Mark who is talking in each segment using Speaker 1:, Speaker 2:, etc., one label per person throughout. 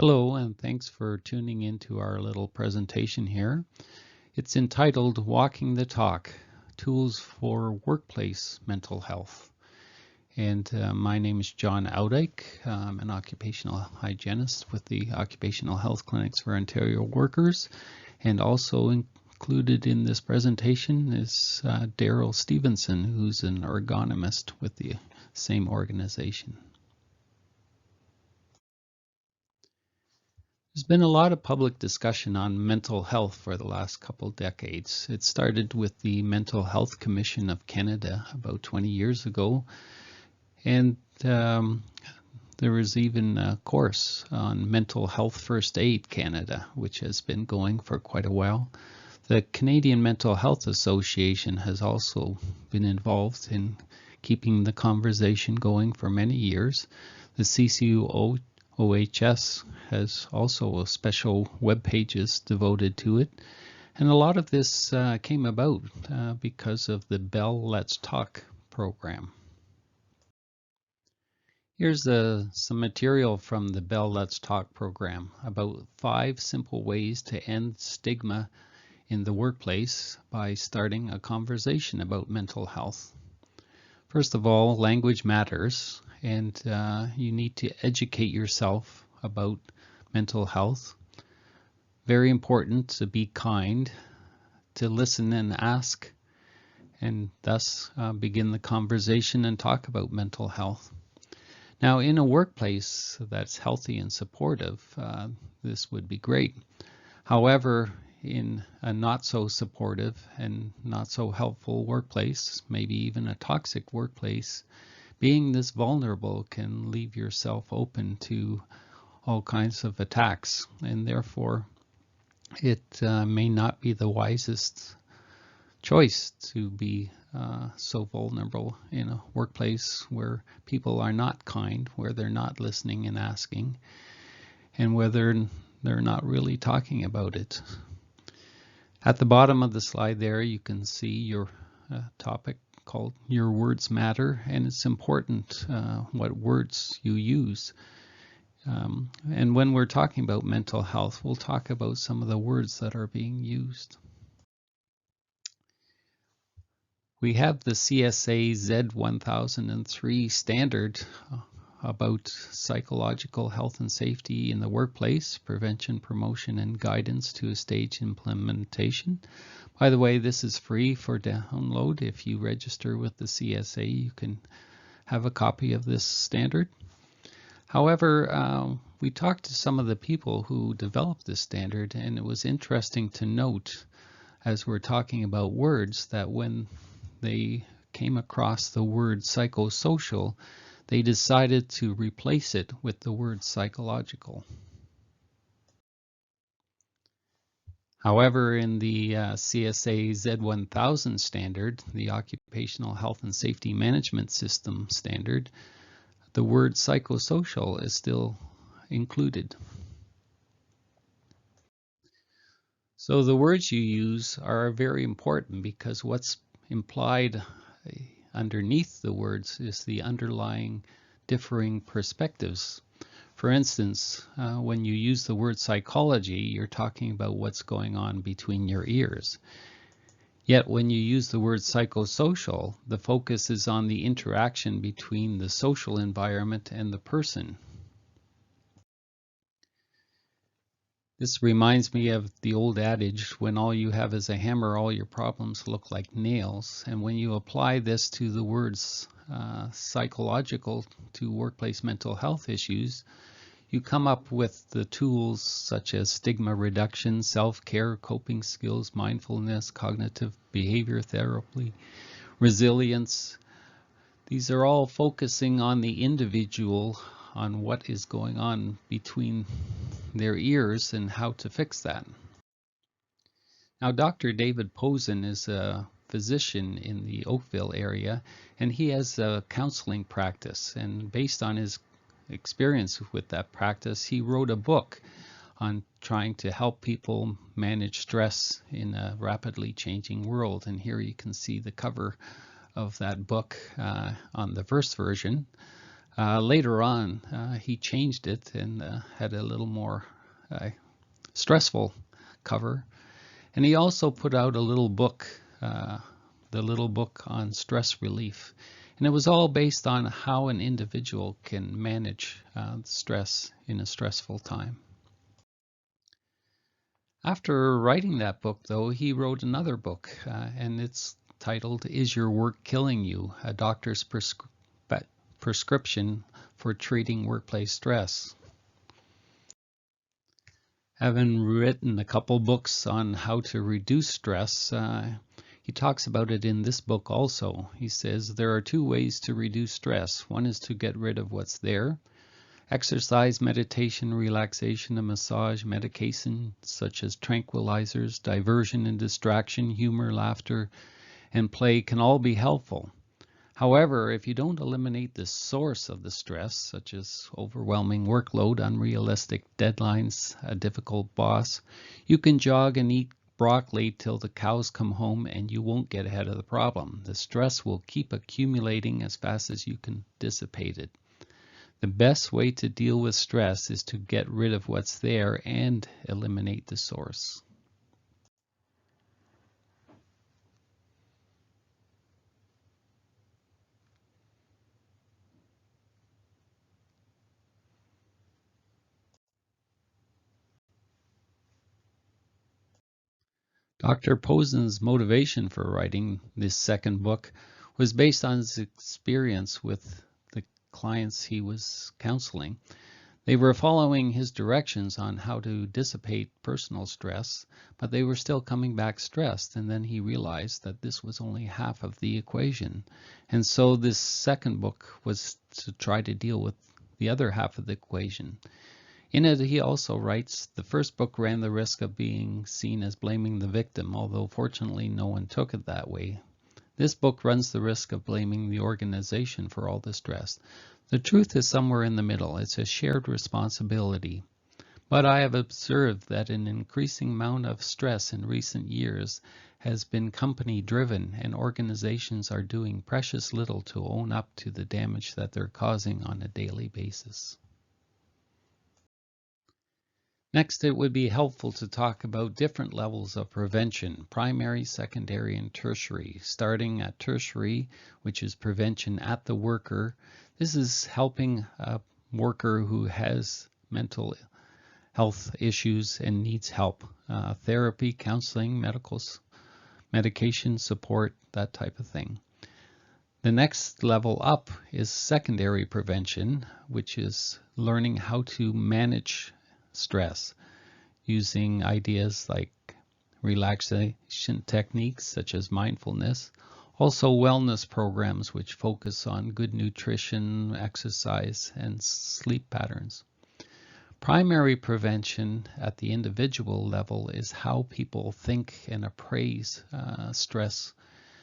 Speaker 1: Hello, and thanks for tuning into our little presentation here. It's entitled Walking the Talk, Tools for Workplace Mental Health. And my name is John Audyke. I'm an occupational hygienist with the Occupational Health Clinics for Ontario Workers. And also included in this presentation is Daryl Stevenson, who's an ergonomist with the same organization. There's been a lot of public discussion on mental health for the last couple decades. It started with the Mental Health Commission of Canada about 20 years ago, and there was even a course on Mental Health First Aid Canada, which has been going for quite a while. The Canadian Mental Health Association has also been involved in keeping the conversation going for many years. The OHS has also special web pages devoted to it. And a lot of this came about because of the Bell Let's Talk program. Here's some material from the Bell Let's Talk program about 5 simple ways to end stigma in the workplace by starting a conversation about mental health. First of all, language matters. And you need to educate yourself about mental health. Very important to be kind, to listen and ask, and thus begin the conversation and talk about mental health. Now, in a workplace that's healthy and supportive, this would be great. However, in a not so supportive and not so helpful workplace, maybe even a toxic workplace, being this vulnerable can leave yourself open to all kinds of attacks, and therefore it may not be the wisest choice to be so vulnerable in a workplace where people are not kind, where they're not listening and asking, and where they're not really talking about it. At the bottom of the slide there, you can see your topic called Your Words Matter, and it's important what words you use. And when we're talking about mental health, we'll talk about some of the words that are being used. We have the CSA Z1003 standard about psychological health and safety in the workplace, prevention, promotion, and guidance to a stage implementation. By the way, this is free for download. If you register with the CSA, you can have a copy of this standard. However, we talked to some of the people who developed this standard, and it was interesting to note, as we're talking about words, that when they came across the word psychosocial, they decided to replace it with the word psychological. However, in the CSA Z1000 standard, the Occupational Health and Safety Management System standard, the word psychosocial is still included. So the words you use are very important because what's implied underneath the words is the underlying differing perspectives. For instance, when you use the word psychology, you're talking about what's going on between your ears. Yet when you use the word psychosocial, the focus is on the interaction between the social environment and the person. This reminds me of the old adage, when all you have is a hammer, all your problems look like nails. And when you apply this to the words psychological to workplace mental health issues, you come up with the tools such as stigma reduction, self-care, coping skills, mindfulness, cognitive behavior therapy, resilience. These are all focusing on the individual, on what is going on between their ears and how to fix that. Now, Dr. David Posen is a physician in the Oakville area, and he has a counseling practice, and based on his experience with that practice, he wrote a book on trying to help people manage stress in a rapidly changing world. And here you can see the cover of that book on the first version. Later on, he changed it and had a little more stressful cover. And he also put out a little book, the little book on stress relief. And it was all based on how an individual can manage stress in a stressful time. After writing that book, though, he wrote another book, and it's titled, Is Your Work Killing You? A Doctor's Prescription for Treating Workplace Stress. Having written a couple books on how to reduce stress, he talks about it in this book also. He says there are two ways to reduce stress. One is to get rid of what's there. Exercise, meditation, relaxation, and massage, medication such as tranquilizers, diversion and distraction, humor, laughter, and play can all be helpful. However, if you don't eliminate the source of the stress, such as overwhelming workload, unrealistic deadlines, a difficult boss, you can jog and eat broccoli till the cows come home and you won't get ahead of the problem. The stress will keep accumulating as fast as you can dissipate it. The best way to deal with stress is to get rid of what's there and eliminate the source. Dr. Posen's motivation for writing this second book was based on his experience with the clients he was counseling. They were following his directions on how to dissipate personal stress, but they were still coming back stressed, and then he realized that this was only half of the equation. And so this second book was to try to deal with the other half of the equation. In it, he also writes, the first book ran the risk of being seen as blaming the victim, although fortunately no one took it that way. This book runs the risk of blaming the organization for all the stress. The truth is somewhere in the middle. It's a shared responsibility. But I have observed that an increasing amount of stress in recent years has been company-driven, and organizations are doing precious little to own up to the damage that they're causing on a daily basis. Next, it would be helpful to talk about different levels of prevention, primary, secondary, and tertiary. Starting at tertiary, which is prevention at the worker. This is helping a worker who has mental health issues and needs help. Therapy, counseling, medication support, that type of thing. The next level up is secondary prevention, which is learning how to manage stress using ideas like relaxation techniques such as mindfulness, also wellness programs which focus on good nutrition, exercise, and sleep patterns. Primary prevention at the individual level is how people think and appraise stress,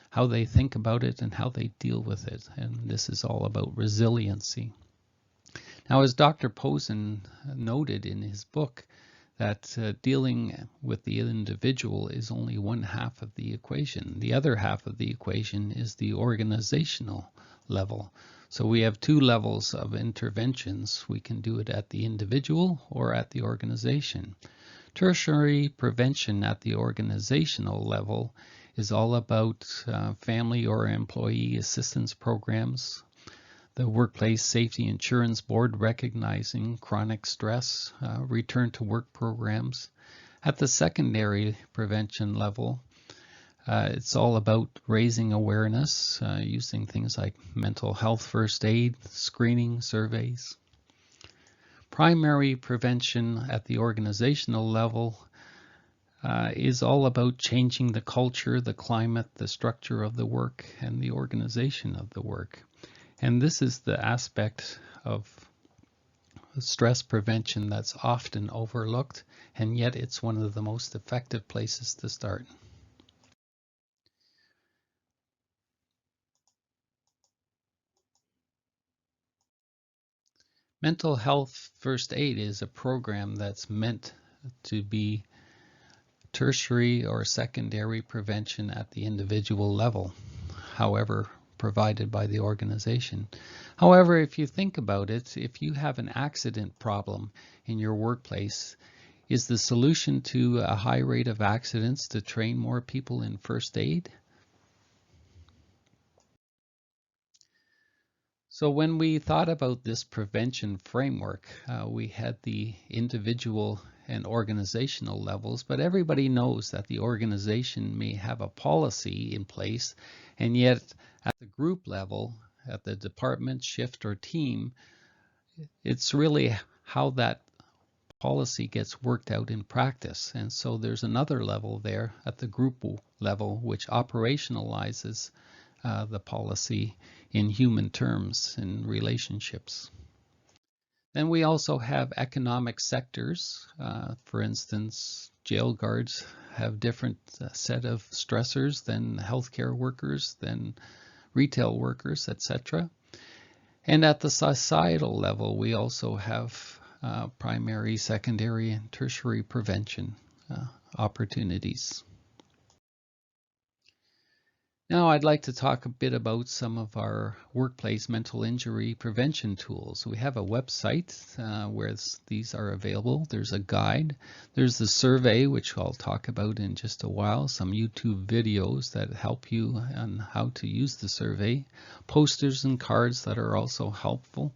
Speaker 1: how they think about it and how they deal with it, and this is all about resiliency. Now, as Dr. Posen noted in his book, that dealing with the individual is only one half of the equation. The other half of the equation is the organizational level. So we have two levels of interventions. We can do it at the individual or at the organization. Tertiary prevention at the organizational level is all about family or employee assistance programs, the Workplace Safety Insurance Board recognizing chronic stress, return to work programs. At the secondary prevention level, it's all about raising awareness, using things like mental health first aid, screening, surveys. Primary prevention at the organizational level is all about changing the culture, the climate, the structure of the work, and the organization of the work. And this is the aspect of stress prevention that's often overlooked, and yet it's one of the most effective places to start. Mental health first aid is a program that's meant to be tertiary or secondary prevention at the individual level. However, provided by the organization. However, if you think about it, if you have an accident problem in your workplace, is the solution to a high rate of accidents to train more people in first aid? So when we thought about this prevention framework, we had the individual and organizational levels, but everybody knows that the organization may have a policy in place, and yet at the group level, at the department, shift, or team, it's really how that policy gets worked out in practice. And so there's another level there at the group level which operationalizes the policy in human terms and relationships. Then we also have economic sectors. For instance, jail guards have different set of stressors than healthcare workers, than retail workers, etc. And at the societal level, we also have primary, secondary, and tertiary prevention opportunities. Now I'd like to talk a bit about some of our workplace mental injury prevention tools. We have a website where these are available. There's a guide. There's the survey, which I'll talk about in just a while. Some YouTube videos that help you on how to use the survey. Posters and cards that are also helpful.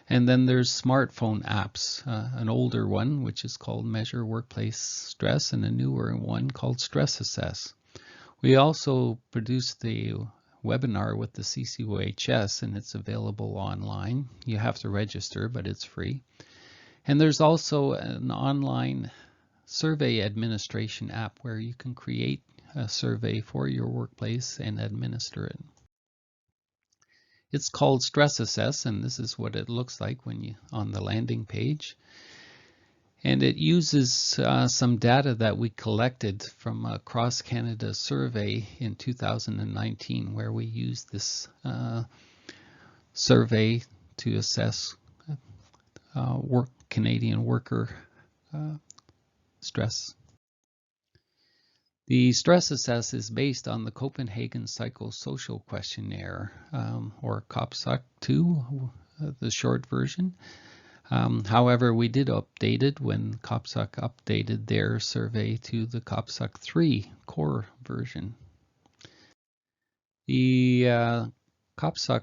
Speaker 1: And then there's smartphone apps, an older one, which is called Measure Workplace Stress, and a newer one called Stress Assess. We also produced the webinar with the CCOHS, and it's available online. You have to register, but it's free. And there's also an online survey administration app where you can create a survey for your workplace and administer it. It's called Stress Assess, and this is what it looks like when you on the landing page. And it uses some data that we collected from a cross-Canada survey in 2019, where we used this survey to assess Canadian worker stress. The Stress Assess is based on the Copenhagen Psychosocial Questionnaire, or COPSUC-2, the short version. However, we did update it when COPSUC updated their survey to the COPSUC-3 core version. The COPSUC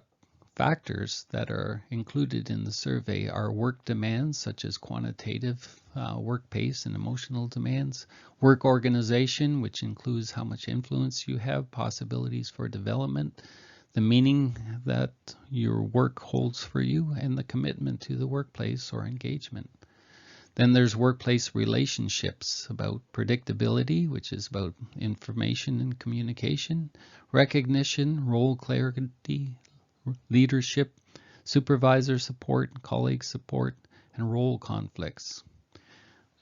Speaker 1: factors that are included in the survey are work demands, such as quantitative work pace and emotional demands, work organization, which includes how much influence you have, possibilities for development, the meaning that your work holds for you, and the commitment to the workplace or engagement. Then there's workplace relationships, about predictability, which is about information and communication, recognition, role clarity, leadership, supervisor support, colleague support, and role conflicts.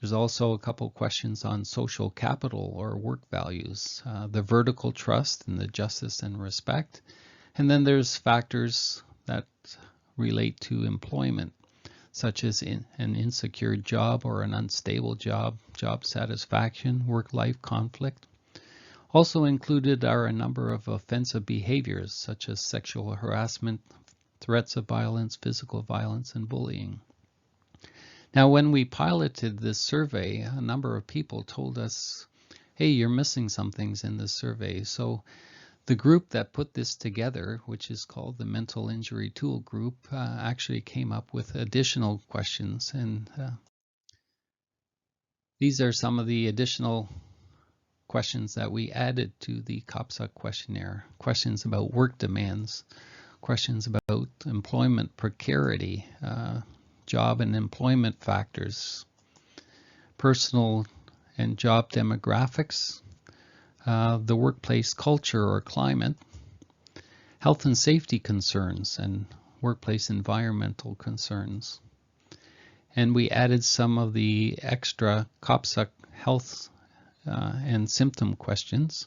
Speaker 1: There's also a couple questions on social capital or work values, the vertical trust and the justice and respect. And then there's factors that relate to employment, such as an insecure job or an unstable job, job satisfaction, work-life conflict. Also included are a number of offensive behaviors, such as sexual harassment, threats of violence, physical violence, and bullying. Now, when we piloted this survey, a number of people told us, hey, you're missing some things in this survey. So the group that put this together, which is called the Mental Injury Tool Group, actually came up with additional questions. And these are some of the additional questions that we added to the COPSUC questionnaire. Questions about work demands, questions about employment precarity, job and employment factors, personal and job demographics, the workplace culture or climate, health and safety concerns, and workplace environmental concerns. And we added some of the extra COPSUC health and symptom questions.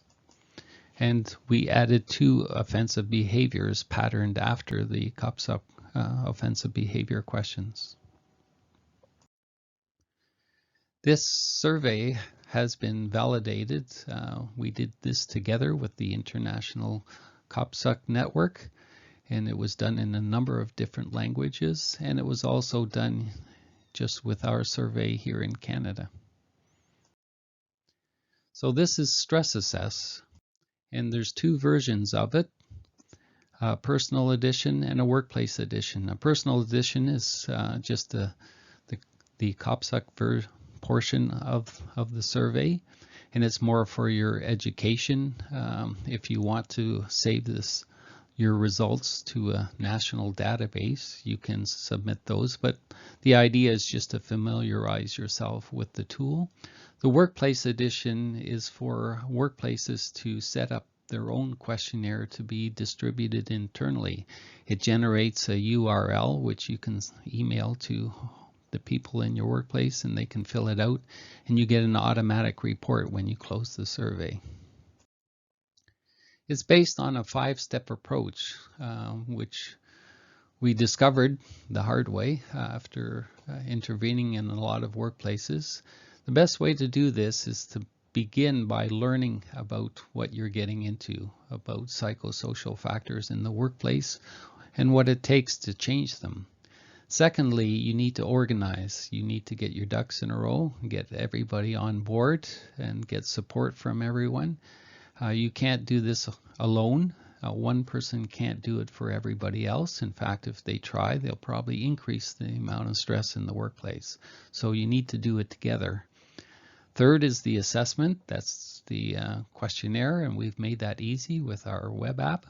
Speaker 1: And we added 2 offensive behaviors patterned after the COPSUC offensive behavior questions. This survey has been validated. We did this together with the International COPSUC network, and it was done in a number of different languages, and it was also done just with our survey here in Canada. So this is Stress Assess, and there's two versions of it, a personal edition and a workplace edition. A personal edition is just the COPSUC portion of the survey, and it's more for your education. If you want to save your results to a national database, you can submit those, but the idea is just to familiarize yourself with the tool. The workplace edition is for workplaces to set up their own questionnaire to be distributed internally. It generates a URL which you can email to the people in your workplace, and they can fill it out, and you get an automatic report when you close the survey. It's based on a 5-step approach, which we discovered the hard way after intervening in a lot of workplaces. The best way to do this is to begin by learning about what you're getting into, about psychosocial factors in the workplace and what it takes to change them. Secondly, you need to organize. You need to get your ducks in a row, get everybody on board, and get support from everyone. You can't do this alone. One person can't do it for everybody else. In fact, if they try, they'll probably increase the amount of stress in the workplace. So you need to do it together. Third is the assessment. That's the questionnaire, and we've made that easy with our web app.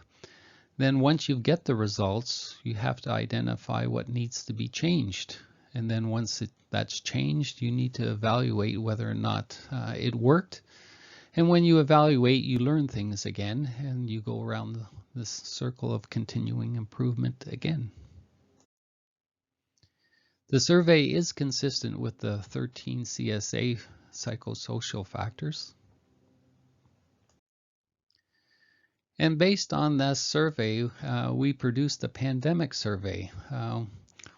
Speaker 1: Then once you get the results, you have to identify what needs to be changed. And then once that's changed, you need to evaluate whether or not it worked. And when you evaluate, you learn things again, and you go around this circle of continuing improvement again. The survey is consistent with the 13 CSA psychosocial factors. And based on this survey, we produced a pandemic survey.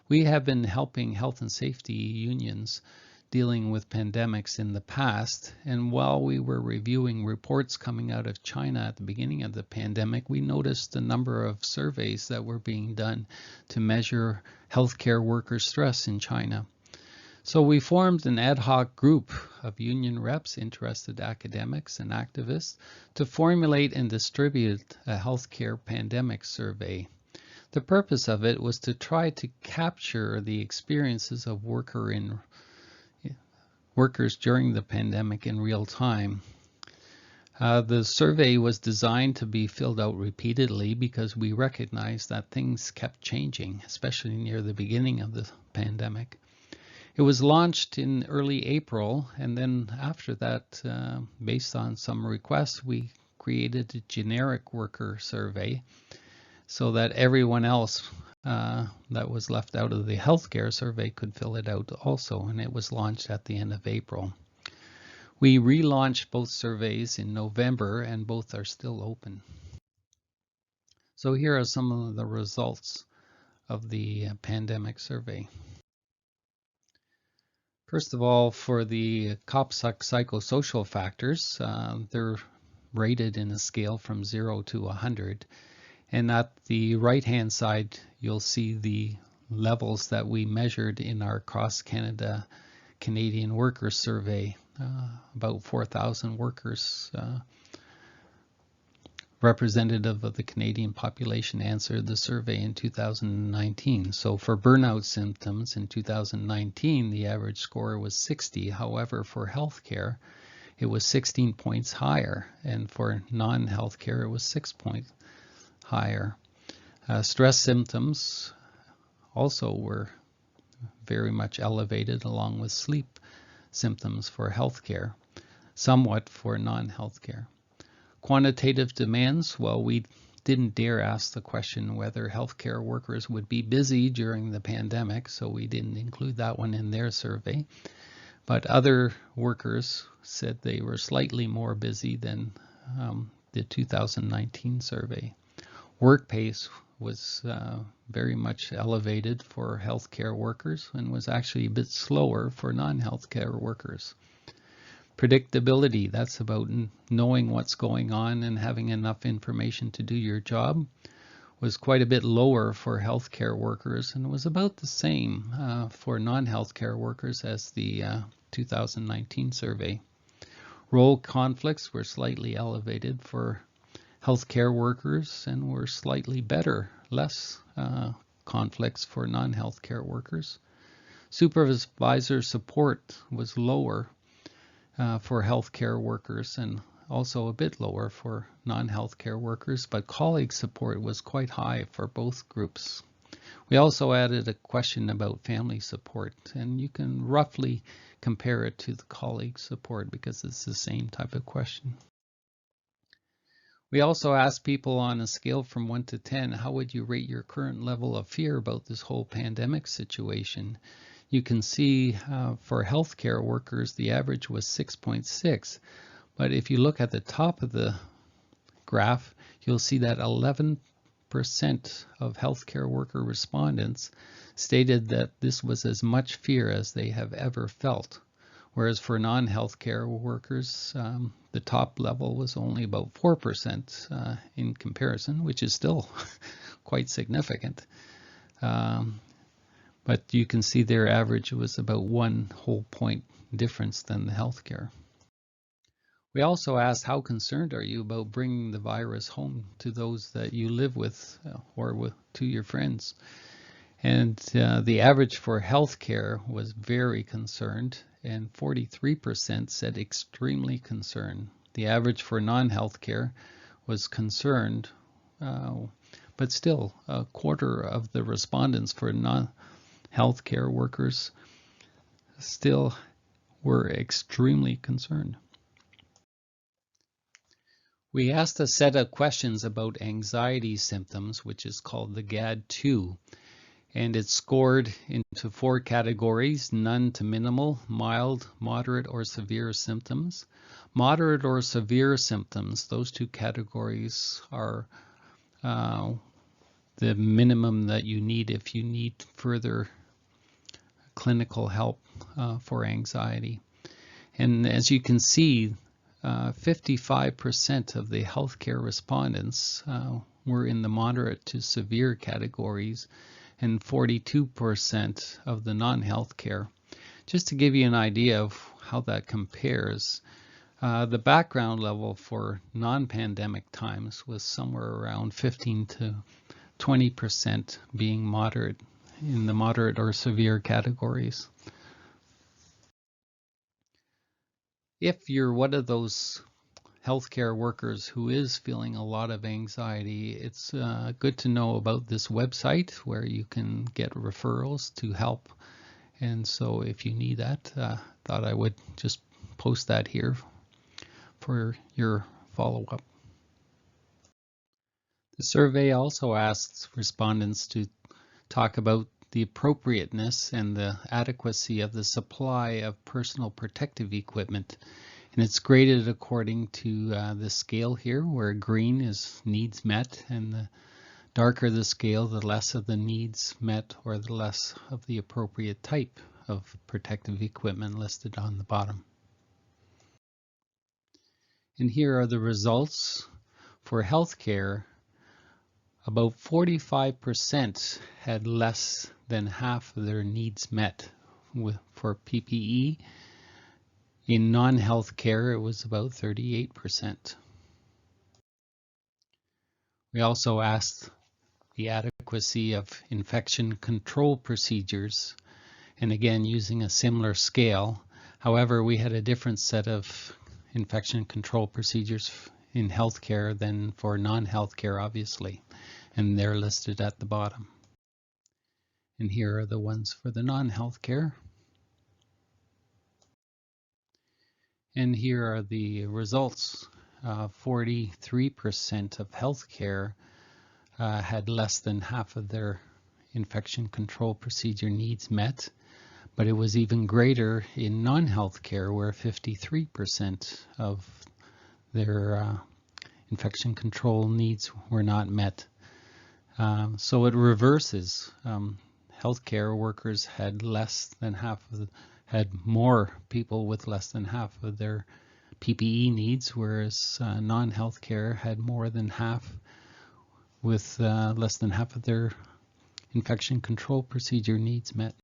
Speaker 1: We have been helping health and safety unions dealing with pandemics in the past, and while we were reviewing reports coming out of China at the beginning of the pandemic, we noticed a number of surveys that were being done to measure healthcare worker stress in China. So we formed an ad hoc group of union reps, interested academics, and activists to formulate and distribute a healthcare pandemic survey. The purpose of it was to try to capture the experiences of workers during the pandemic in real time. The survey was designed to be filled out repeatedly because we recognized that things kept changing, especially near the beginning of the pandemic. It was launched in early April, and then after that, based on some requests, we created a generic worker survey so that everyone else that was left out of the healthcare survey could fill it out also, and it was launched at the end of April. We relaunched both surveys in November, and both are still open. So here are some of the results of the pandemic survey. First of all, for the COPSUC psychosocial factors, they're rated in a scale from 0 to 100. And at the right-hand side, you'll see the levels that we measured in our cross-Canada Canadian workers survey. About 4,000 workers representative of the Canadian population answered the survey in 2019. So for burnout symptoms in 2019, the average score was 60. However, for healthcare, it was 16 points higher, and for non-healthcare, it was 6 points higher. Stress symptoms also were very much elevated, along with sleep symptoms for healthcare, somewhat for non-healthcare. Quantitative demands, well, we didn't dare ask the question whether healthcare workers would be busy during the pandemic, so we didn't include that one in their survey. But other workers said they were slightly more busy than the 2019 survey. Work pace was very much elevated for healthcare workers and was actually a bit slower for non-healthcare workers. Predictability, that's about knowing what's going on and having enough information to do your job, was quite a bit lower for healthcare workers, and was about the same for non-healthcare workers as the 2019 survey. Role conflicts were slightly elevated for healthcare workers and were slightly better, less conflicts for non-healthcare workers. Supervisor support was lower for healthcare workers and also a bit lower for non-healthcare workers, but colleague support was quite high for both groups. We also added a question about family support, and you can roughly compare it to the colleague support because it's the same type of question. We also asked people on a scale from 1 to 10, how would you rate your current level of fear about this whole pandemic situation? You can see for healthcare workers, the average was 6.6. But if you look at the top of the graph, you'll see that 11% of healthcare worker respondents stated that this was as much fear as they have ever felt. Whereas for non-healthcare workers, the top level was only about 4% in comparison, which is still quite significant. But you can see their average was about 1 whole point difference than the healthcare. We also asked, how concerned are you about bringing the virus home to those that you live with or to your friends? And the average for healthcare was very concerned, and 43% said extremely concerned. The average for non-healthcare was concerned, but still a quarter of the respondents for non-healthcare workers still were extremely concerned. We asked a set of questions about anxiety symptoms, which is called the GAD-2, and it's scored into 4 categories: none to minimal, mild, moderate, or severe symptoms. Moderate or severe symptoms, those 2 categories are the minimum that you need if you need further clinical help for anxiety. And as you can see, 55% of the healthcare respondents were in the moderate to severe categories, and 42% of the non-healthcare. Just to give you an idea of how that compares, the background level for non-pandemic times was somewhere around 15 to 20% being moderate, in the moderate or severe categories. If you're one of those healthcare workers who is feeling a lot of anxiety, it's good to know about this website where you can get referrals to help. And so if you need that, thought I would just post that here for your follow-up. The survey also asks respondents to talk about the appropriateness and the adequacy of the supply of personal protective equipment. And it's graded according to the scale here, where green is needs met, and the darker the scale, the less of the needs met or the less of the appropriate type of protective equipment listed on the bottom. And here are the results. For healthcare, about 45% had less than half of their needs met for PPE. In non-healthcare, it was about 38%. We also asked the adequacy of infection control procedures, and again using a similar scale. However, we had a different set of infection control procedures in healthcare than for non-healthcare, obviously, and they're listed at the bottom. And here are the ones for the non-healthcare. And here are the results. 43% of healthcare had less than half of their infection control procedure needs met, but it was even greater in non-healthcare, where 53% of their infection control needs were not met. So it reverses. Healthcare workers had less than half of had more people with less than half of their PPE needs, whereas non-healthcare had more than half with less than half of their infection control procedure needs met.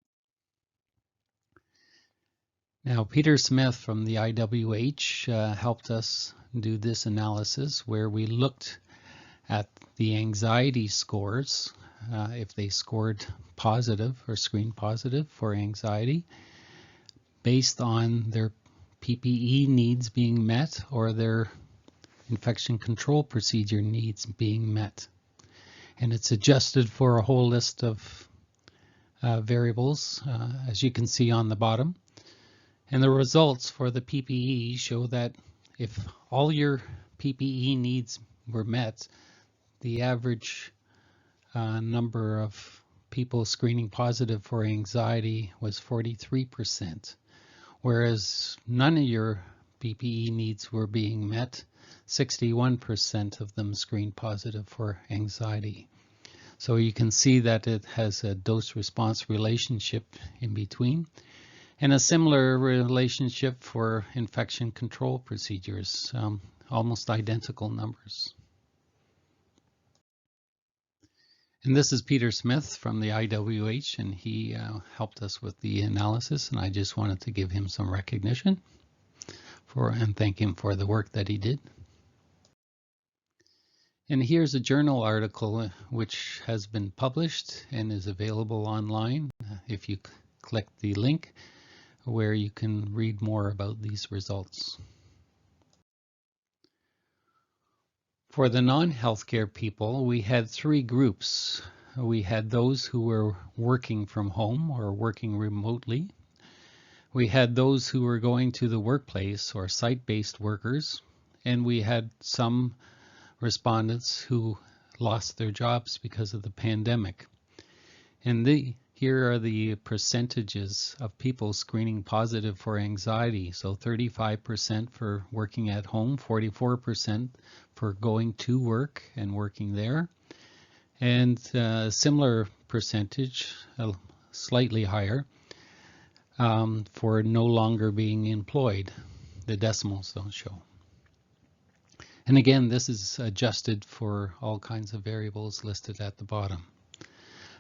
Speaker 1: Now, Peter Smith from the IWH helped us do this analysis where we looked at the anxiety scores, if they scored positive or screened positive for anxiety, based on their PPE needs being met or their infection control procedure needs being met. And it's adjusted for a whole list of variables, as you can see on the bottom. And the results for the PPE show that if all your PPE needs were met, the average number of people screening positive for anxiety was 43%, whereas none of your PPE needs were being met, 61% of them screened positive for anxiety. So you can see that it has a dose-response relationship in between, and a similar relationship for infection control procedures, almost identical numbers. And this is Peter Smith from the IWH, and he helped us with the analysis, and I just wanted to give him some recognition and thank him for the work that he did. And here's a journal article which has been published and is available online if you click the link, where you can read more about these results. For the non-healthcare people, we had three groups. We had those who were working from home or working remotely. We had those who were going to the workplace or site-based workers, and we had some respondents who lost their jobs because of the pandemic. And here are the percentages of people screening positive for anxiety. So 35% for working at home, 44% for going to work and working there, and a similar percentage, slightly higher, for no longer being employed. The decimals don't show. And again, this is adjusted for all kinds of variables listed at the bottom.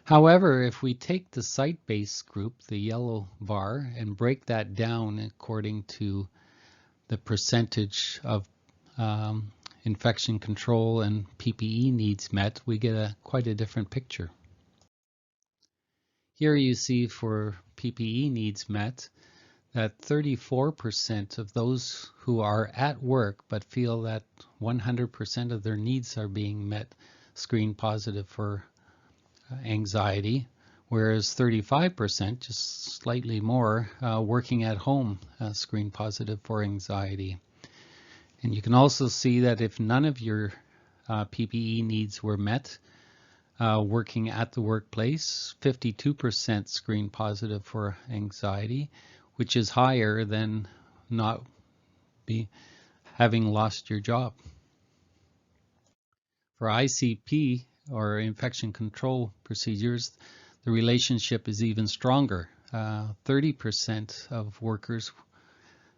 Speaker 1: However, if we take the site-based group, the yellow bar, and break that down according to the percentage of infection control and PPE needs met, we get quite a different picture. Here you see for PPE needs met that 34% of those who are at work but feel that 100% of their needs are being met screen positive for anxiety, whereas 35%, just slightly more, working at home screen positive for anxiety. And you can also see that if none of your PPE needs were met, working at the workplace, 52% screen positive for anxiety, which is higher than not having lost your job. For ICP, or infection control procedures, the relationship is even stronger. 30% of workers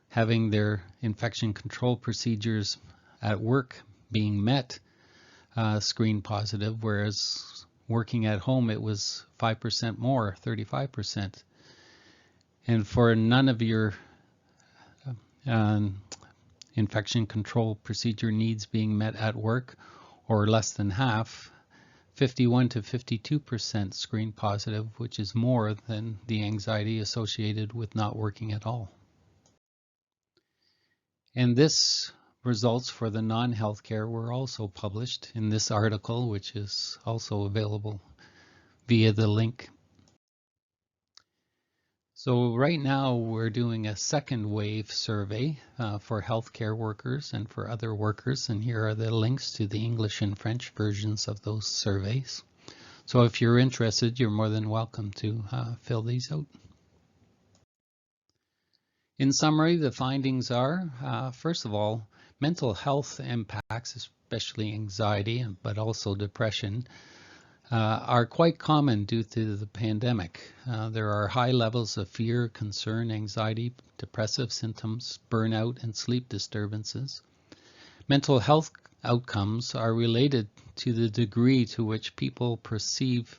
Speaker 1: having their infection control procedures at work being met screen positive, whereas working at home it was 5% more, 35%. And for none of your infection control procedure needs being met at work, or less than half, 51 to 52% screen positive, which is more than the anxiety associated with not working at all. And this results for the non-healthcare were also published in this article, which is also available via the link. So right now we're doing a second wave survey for healthcare workers and for other workers, and here are the links to the English and French versions of those surveys. So if you're interested, you're more than welcome to fill these out. In summary, the findings are, first of all, mental health impacts, especially anxiety, but also depression, are quite common due to the pandemic. There are high levels of fear, concern, anxiety, depressive symptoms, burnout, and sleep disturbances. Mental health outcomes are related to the degree to which people perceive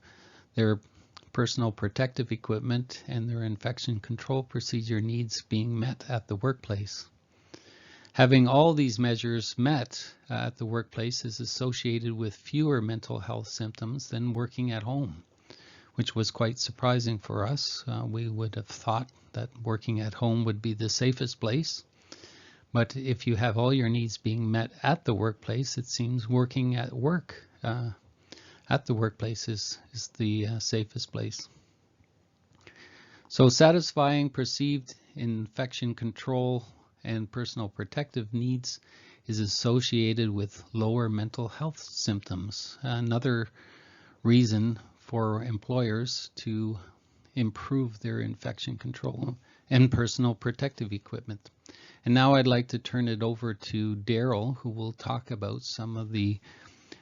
Speaker 1: their personal protective equipment and their infection control procedure needs being met at the workplace. Having all these measures met at the workplace is associated with fewer mental health symptoms than working at home, which was quite surprising for us. We would have thought that working at home would be the safest place. But if you have all your needs being met at the workplace, it seems working at work at the workplace is the safest place. So satisfying perceived infection control and personal protective needs is associated with lower mental health symptoms. Another reason for employers to improve their infection control and personal protective equipment. And now I'd like to turn it over to Daryl, who will talk about some of the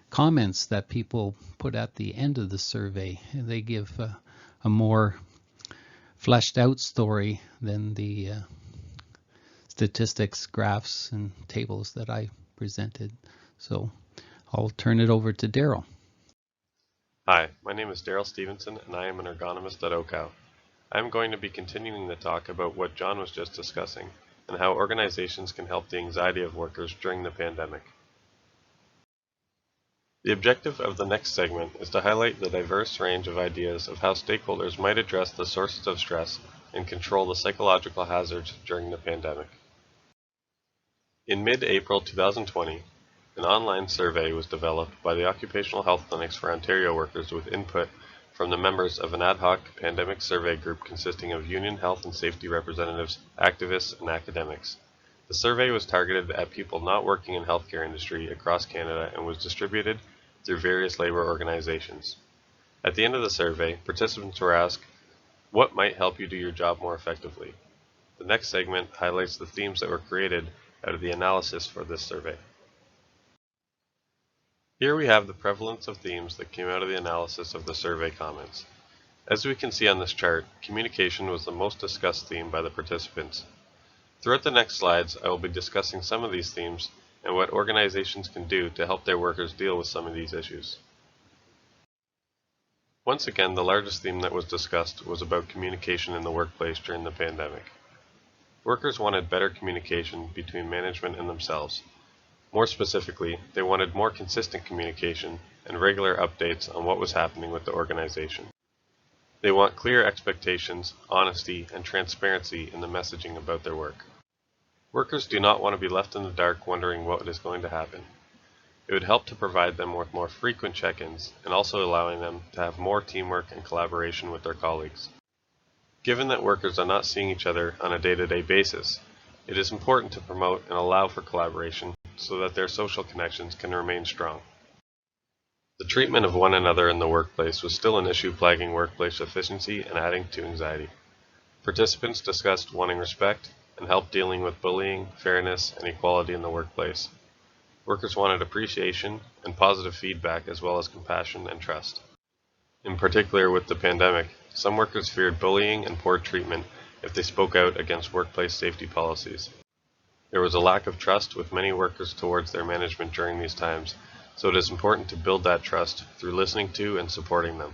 Speaker 1: comments that people put at the end of the survey. They give a more fleshed out story than the statistics, graphs, and tables that I presented. So I'll turn it over to Daryl.
Speaker 2: Hi, my name is Daryl Stevenson and I am an ergonomist at OCAL. I am going to be continuing the talk about what John was just discussing and how organizations can help the anxiety of workers during the pandemic. The objective of the next segment is to highlight the diverse range of ideas of how stakeholders might address the sources of stress and control the psychological hazards during the pandemic. In mid-April 2020, an online survey was developed by the Occupational Health Clinics for Ontario workers with input from the members of an ad hoc pandemic survey group consisting of union health and safety representatives, activists, and academics. The survey was targeted at people not working in healthcare industry across Canada and was distributed through various labor organizations. At the end of the survey, participants were asked, "What might help you do your job more effectively?" The next segment highlights the themes that were created out of the analysis for this survey. Here we have the prevalence of themes that came out of the analysis of the survey comments. As we can see on this chart, communication was the most discussed theme by the participants. Throughout the next slides, I will be discussing some of these themes and what organizations can do to help their workers deal with some of these issues. Once again, the largest theme that was discussed was about communication in the workplace during the pandemic. Workers wanted better communication between management and themselves. More specifically, they wanted more consistent communication and regular updates on what was happening with the organization. They want clear expectations, honesty, and transparency in the messaging about their work. Workers do not want to be left in the dark wondering what is going to happen. It would help to provide them with more frequent check-ins and also allowing them to have more teamwork and collaboration with their colleagues. Given that workers are not seeing each other on a day-to-day basis, it is important to promote and allow for collaboration so that their social connections can remain strong. The treatment of one another in the workplace was still an issue plaguing workplace efficiency and adding to anxiety. Participants discussed wanting respect and help dealing with bullying, fairness, and equality in the workplace. Workers wanted appreciation and positive feedback as well as compassion and trust. In particular with the pandemic, some workers feared bullying and poor treatment if they spoke out against workplace safety policies. There was a lack of trust with many workers towards their management during these times, so it is important to build that trust through listening to and supporting them.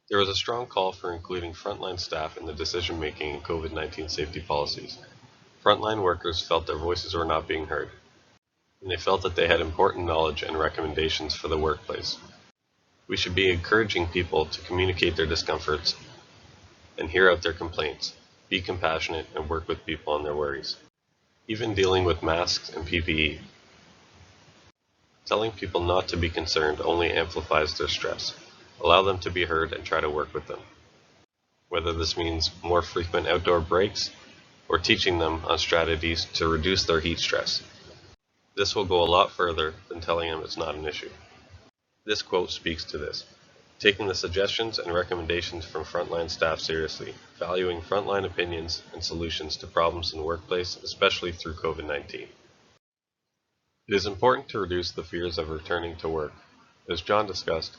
Speaker 2: There was a strong call for including frontline staff in the decision-making in COVID-19 safety policies. Frontline workers felt their voices were not being heard, and they felt that they had important knowledge and recommendations for the workplace. We should be encouraging people to communicate their discomforts and hear out their complaints, be compassionate, and work with people on their worries. Even dealing with masks and PPE. Telling people not to be concerned only amplifies their stress. Allow them to be heard and try to work with them. Whether this means more frequent outdoor breaks or teaching them on strategies to reduce their heat stress. This will go a lot further than telling them it's not an issue. This quote speaks to this. Taking the suggestions and recommendations from frontline staff seriously, valuing frontline opinions and solutions to problems in the workplace, especially through COVID-19. It is important to reduce the fears of returning to work. As John discussed,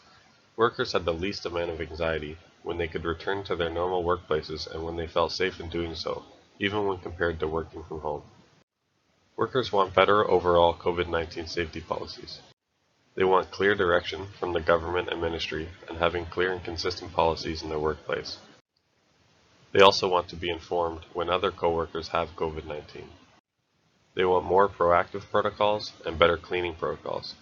Speaker 2: Workers had the least amount of anxiety when they could return to their normal workplaces and when they felt safe in doing so, even when compared to working from home. Workers want better overall COVID-19 safety policies. They want clear direction from the government and ministry and having clear and consistent policies in their workplace. They also want to be informed when other coworkers have COVID-19. They want more proactive protocols and better cleaning protocols.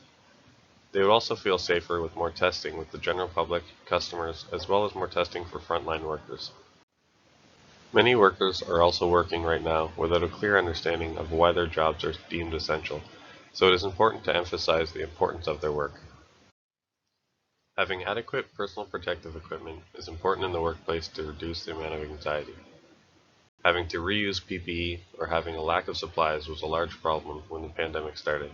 Speaker 2: They would also feel safer with more testing with the general public, customers, as well as more testing for frontline workers. Many workers are also working right now without a clear understanding of why their jobs are deemed essential, so it is important to emphasize the importance of their work. Having adequate personal protective equipment is important in the workplace to reduce the amount of anxiety. Having to reuse PPE or having a lack of supplies was a large problem when the pandemic started.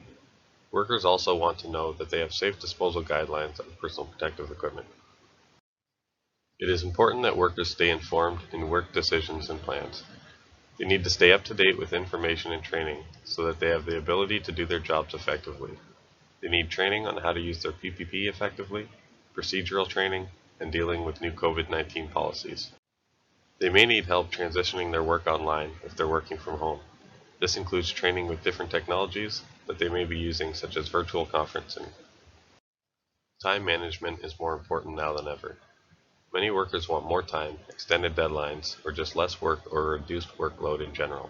Speaker 2: Workers also want to know that they have safe disposal guidelines of personal protective equipment. It is important that workers stay informed in work decisions and plans. They need to stay up to date with information and training so that they have the ability to do their jobs effectively. They need training on how to use their PPE effectively, procedural training, and dealing with new COVID-19 policies. They may need help transitioning their work online if they're working from home. This includes training with different technologies that they may be using, such as virtual conferencing. Time management is more important now than ever. Many workers want more time, extended deadlines, or just less work or a reduced workload in general.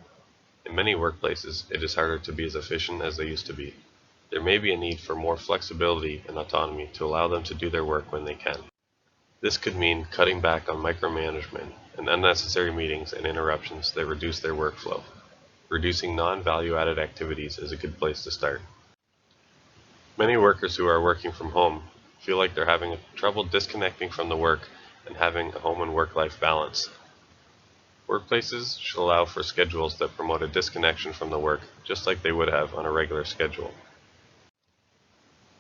Speaker 2: In many workplaces, it is harder to be as efficient as they used to be. There may be a need for more flexibility and autonomy to allow them to do their work when they can. This could mean cutting back on micromanagement and unnecessary meetings and interruptions that reduce their workflow. Reducing non-value-added activities is a good place to start. Many workers who are working from home feel like they're having trouble disconnecting from the work and having a home and work-life balance. Workplaces should allow for schedules that promote a disconnection from the work, just like they would have on a regular schedule.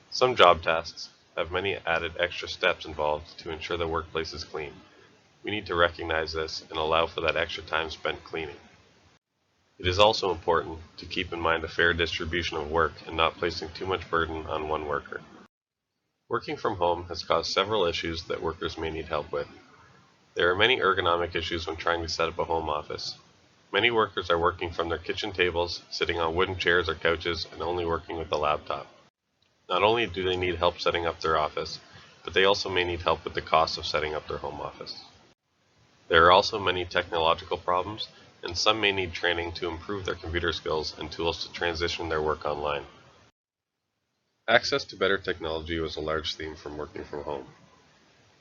Speaker 2: Some job tasks have many added extra steps involved to ensure the workplace is clean. We need to recognize this and allow for that extra time spent cleaning. It is also important to keep in mind a fair distribution of work and not placing too much burden on one worker. Working from home has caused several issues that workers may need help with. There are many ergonomic issues when trying to set up a home office. Many workers are working from their kitchen tables, sitting on wooden chairs or couches, and only working with a laptop. Not only do they need help setting up their office, but they also may need help with the cost of setting up their home office. There are also many technological problems, and some may need training to improve their computer skills and tools to transition their work online. Access to better technology was a large theme from working from home.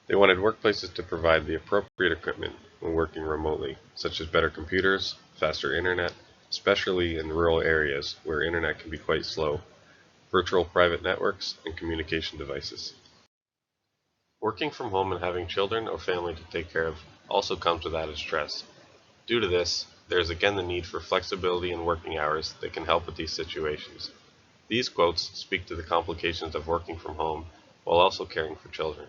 Speaker 2: They wanted workplaces to provide the appropriate equipment when working remotely, such as better computers, faster internet, especially in rural areas where internet can be quite slow, virtual private networks, and communication devices. Working from home and having children or family to take care of also comes with added stress. Due to this, there is again the need for flexibility in working hours that can help with these situations. These quotes speak to the complications of working from home while also caring for children.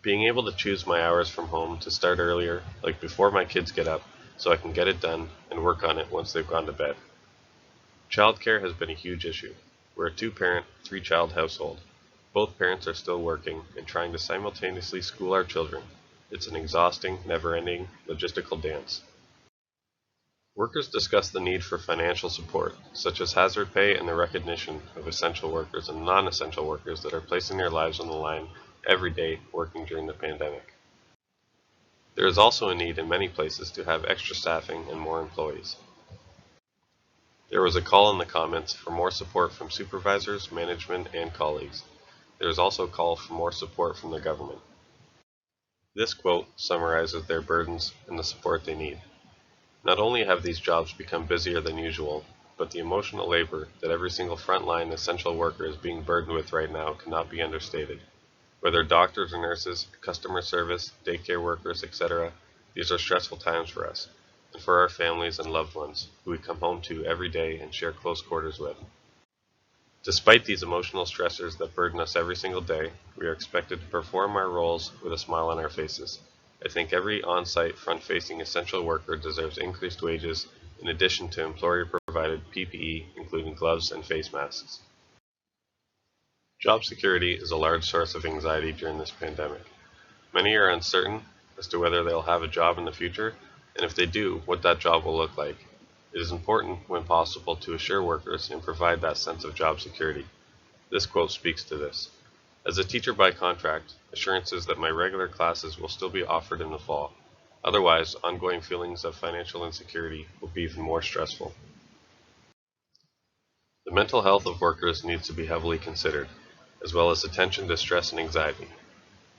Speaker 2: Being able to choose my hours from home to start earlier, like before my kids get up, so I can get it done and work on it once they've gone to bed. Childcare has been a huge issue. We're a 2-parent, 3-child household. Both parents are still working and trying to simultaneously school our children. It's an exhausting, never-ending logistical dance. Workers discuss the need for financial support, such as hazard pay and the recognition of essential workers and non-essential workers that are placing their lives on the line every day working during the pandemic. There is also a need in many places to have extra staffing and more employees. There was a call in the comments for more support from supervisors, management, and colleagues. There is also a call for more support from the government. This quote summarizes their burdens and the support they need. Not only have these jobs become busier than usual, but the emotional labor that every single frontline essential worker is being burdened with right now cannot be understated. Whether doctors or nurses, customer service, daycare workers, etc., these are stressful times for us, and for our families and loved ones, who we come home to every day and share close quarters with. Despite these emotional stressors that burden us every single day, we are expected to perform our roles with a smile on our faces. I think every on-site, front-facing essential worker deserves increased wages in addition to employer-provided PPE, including gloves and face masks. Job security is a large source of anxiety during this pandemic. Many are uncertain as to whether they'll have a job in the future, and if they do, what that job will look like. It is important, when possible, to assure workers and provide that sense of job security. This quote speaks to this. As a teacher by contract, assurances that my regular classes will still be offered in the fall. Otherwise, ongoing feelings of financial insecurity will be even more stressful. The mental health of workers needs to be heavily considered, as well as attention to stress and anxiety.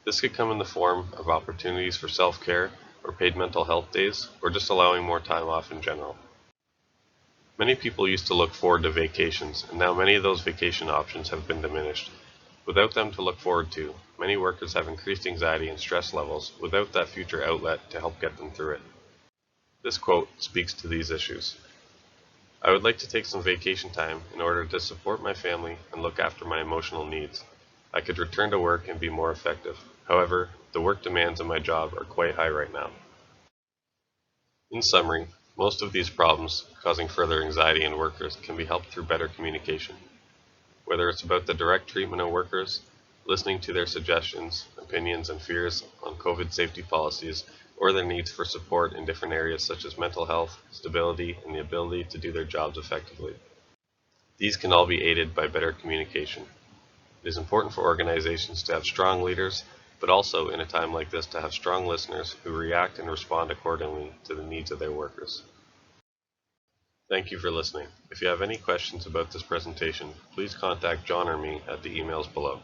Speaker 2: This could come in the form of opportunities for self-care or paid mental health days, or just allowing more time off in general. Many people used to look forward to vacations, and now many of those vacation options have been diminished. Without them to look forward to, many workers have increased anxiety and stress levels without that future outlet to help get them through it. This quote speaks to these issues. I would like to take some vacation time in order to support my family and look after my emotional needs. I could return to work and be more effective. However, the work demands of my job are quite high right now. In summary, most of these problems causing further anxiety in workers can be helped through better communication. Whether it's about the direct treatment of workers, listening to their suggestions, opinions, and fears on COVID safety policies, or their needs for support in different areas such as mental health, stability, and the ability to do their jobs effectively. These can all be aided by better communication. It is important for organizations to have strong leaders, but also in a time like this to have strong listeners who react and respond accordingly to the needs of their workers. Thank you for listening. If you have any questions about this presentation, please contact John or me at the emails below.